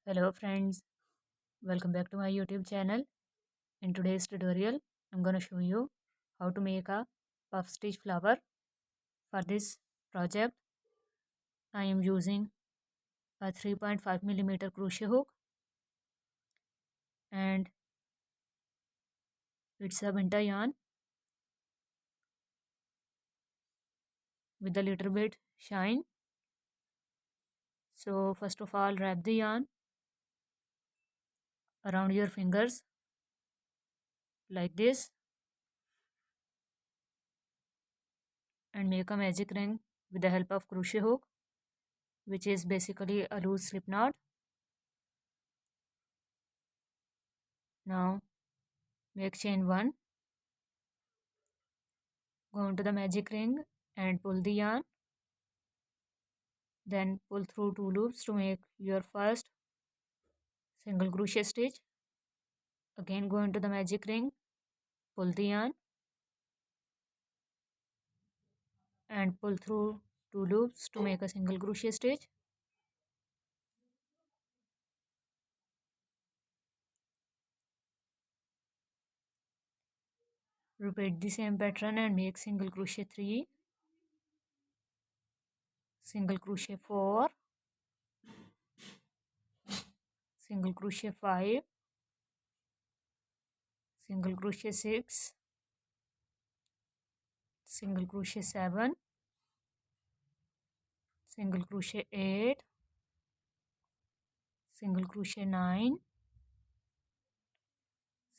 Hello friends, welcome back to my YouTube channel. In today's tutorial, I'm gonna show you how to make a puff stitch flower. For this project, I am using a 3.5 mm crochet hook and it's a winter yarn with a little bit shine. So first of all, wrap the yarn around your fingers like this and make a magic ring with the help of crochet hook, which is basically a loose slip knot. Now make chain 1, go into the magic ring and pull the yarn, then pull through 2 loops to make your first single crochet stitch. Again go into the magic ring, pull the yarn and pull through 2 loops to make a single crochet stitch. Repeat the same pattern and make single crochet 3, single crochet 4, single crochet 5, single crochet 6, single crochet 7, single crochet 8, single crochet 9,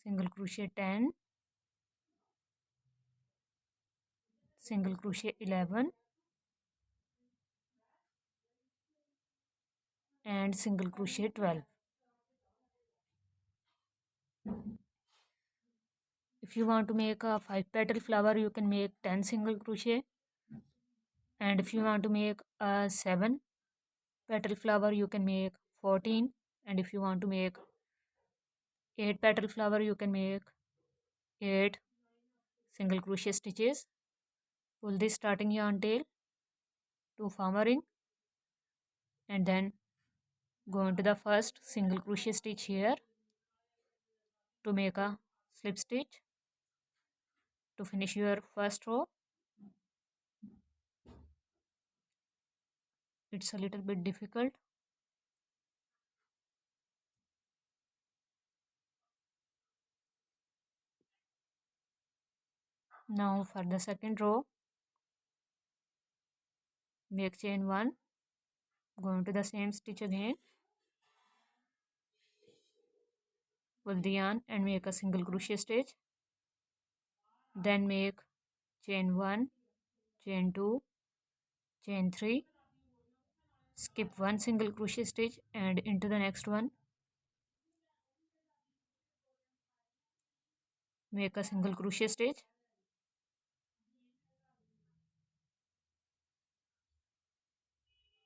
single crochet 10, single crochet 11 and single crochet 12. If you want to make a 5 petal flower, you can make 10 single crochet, and if you want to make a 7 petal flower, you can make 14, and if you want to make 8 petal flower, you can make 8 single crochet stitches. Pull the starting yarn tail to form a ring and then go into the first single crochet stitch here to make a slip stitch to finish your first row. It's a little bit difficult. Now for the second row, make chain 1, go into the same stitch again, pull the yarn and make a single crochet stitch, then make chain 1, chain 2, chain 3, skip 1 single crochet stitch and into the next one, make a single crochet stitch,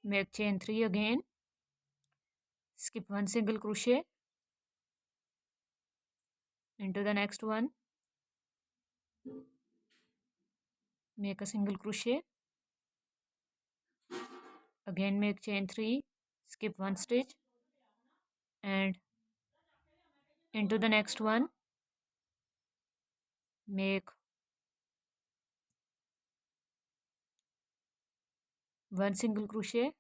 make chain 3 again, skip 1 single crochet, into the next one, make a single crochet, again make chain 3, skip 1 stitch and into the next one, make 1 single crochet,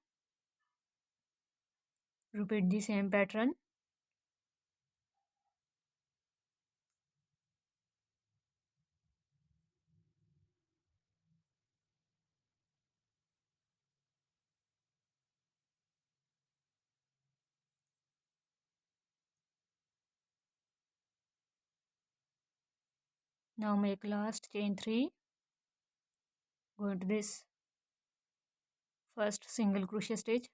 repeat the same pattern. Now make last chain 3, go into this first single crochet stitch,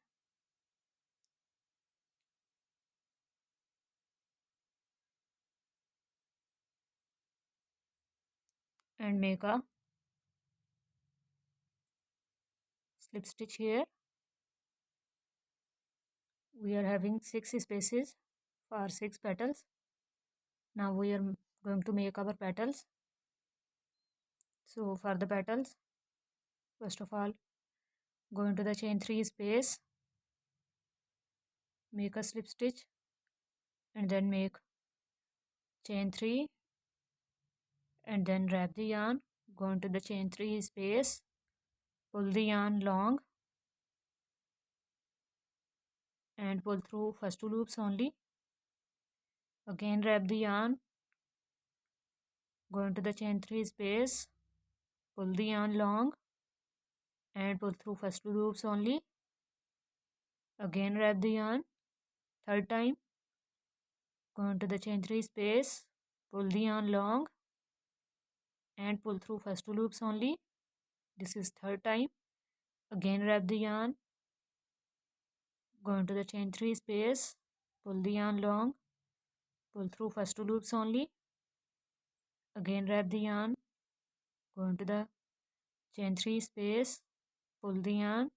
and make a slip stitch here. We are having 6 spaces for 6 petals. Now we are going to make our petals. So for the petals, first of all, go into the chain 3 space, make a slip stitch and then make chain 3 and then wrap the yarn, go into the chain 3 space, pull the yarn long and pull through first 2 loops only. Again wrap the yarn, go into the chain 3 space, pull the yarn long and pull through first 2 loops only. Again wrap the yarn, third time, go into the chain 3 space, pull the yarn long and pull through first 2 loops only. This is third time. Again wrap the yarn, go into the chain 3 space, pull the yarn long, pull through first 2 loops only. Again wrap the yarn, go into the chain 3 space, pull the yarn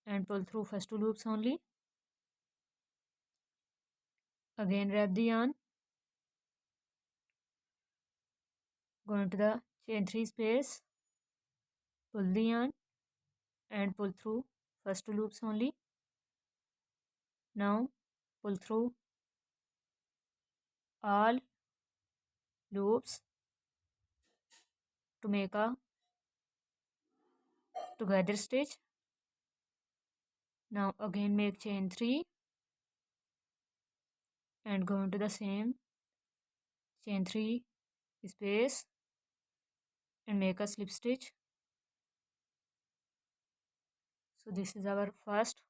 and pull through first 2 loops only. Again wrap the yarn, go into the chain 3 space, pull the yarn and pull through first 2 loops only. Now pull through all loops to make a together stitch. Now again make chain 3 and go into the same chain 3 space and make a slip stitch. So this is our first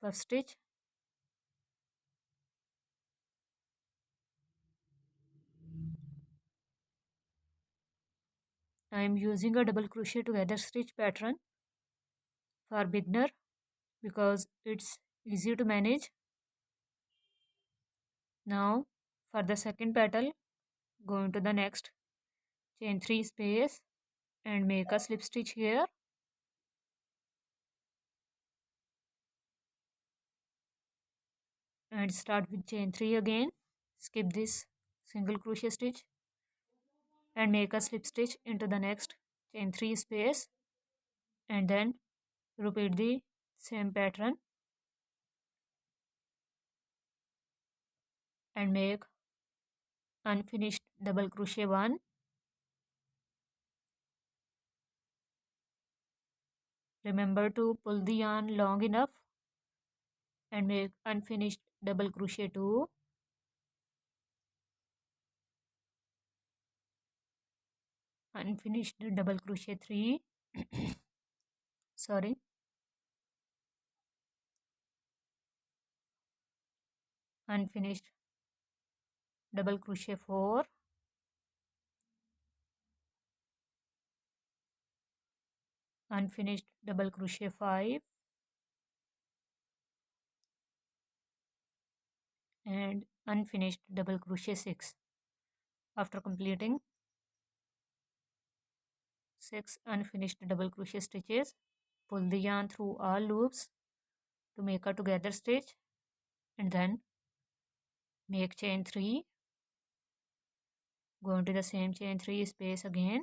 puff stitch. I am using a double crochet together stitch pattern for beginner because it's easy to manage. Now for the second petal, go into the next chain 3 space and make a slip stitch here. And start with chain 3 again. Skip this single crochet stitch and make a slip stitch into the next chain 3 space and then repeat the same pattern and make unfinished double crochet 1. Remember to pull the yarn long enough and make unfinished double crochet 2. Unfinished double crochet 3. Sorry. Unfinished double crochet 4. Unfinished double crochet 5 and unfinished double crochet 6. After completing 6 unfinished double crochet stitches, pull the yarn through all loops to make a together stitch and then make chain 3, go into the same chain 3 space again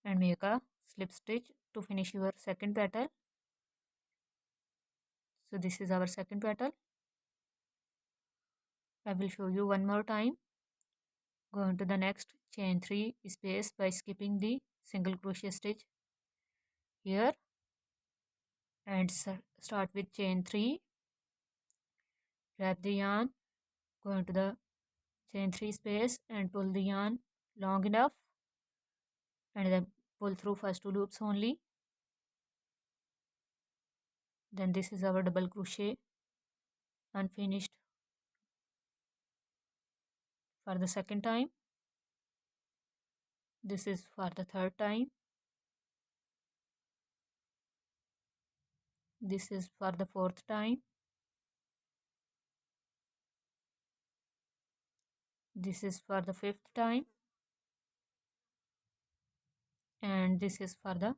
and make a slip stitch to finish your second petal. So this is our second petal. I will show you one more time. Go into the next chain 3 space by skipping the single crochet stitch here and start with chain 3. Wrap the yarn, go into the chain 3 space and pull the yarn long enough and then pull through first 2 loops only. Then this is our double crochet unfinished for the second time. This is for the third time. This is for the fourth time. This is for the fifth time. And this is for the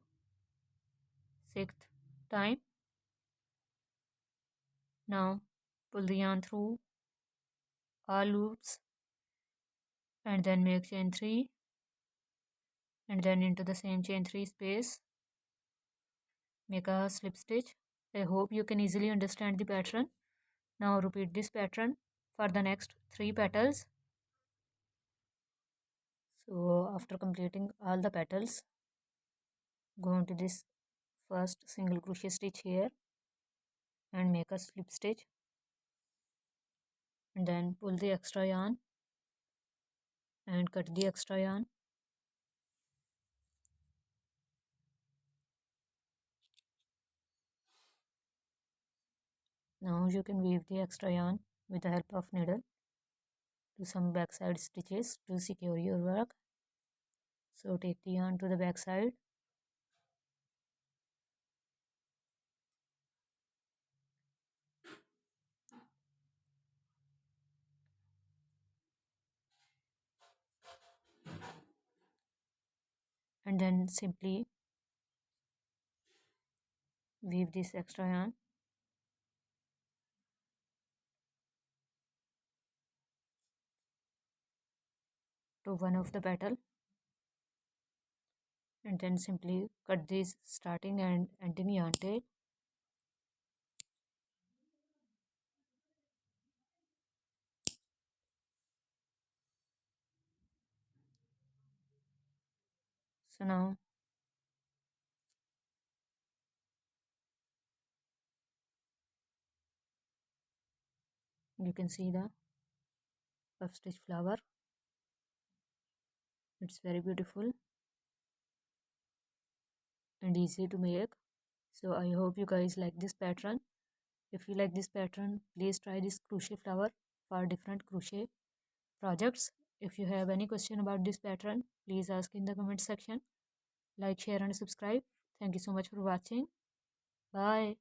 sixth time. Now pull the yarn through all loops and then make chain 3 and then into the same chain 3 space make a slip stitch I hope you can easily understand the pattern. Now repeat this pattern for the next 3 petals. So after completing all the petals, go into this first single crochet stitch here and make a slip stitch, and then pull the extra yarn and cut the extra yarn. Now you can weave the extra yarn with the help of needle. Do some backside stitches to secure your work. So take the yarn to the back side and then simply weave this extra yarn to one of the petal, and then simply cut this starting and ending yarn tail. So now you can see the puff stitch flower. It's very beautiful and easy to make. So I hope you guys like this pattern. If you like this pattern, please try this crochet flower for different crochet projects. If you have any question about this pattern, please ask in the comment section. Like, share and subscribe. Thank you so much for watching. Bye.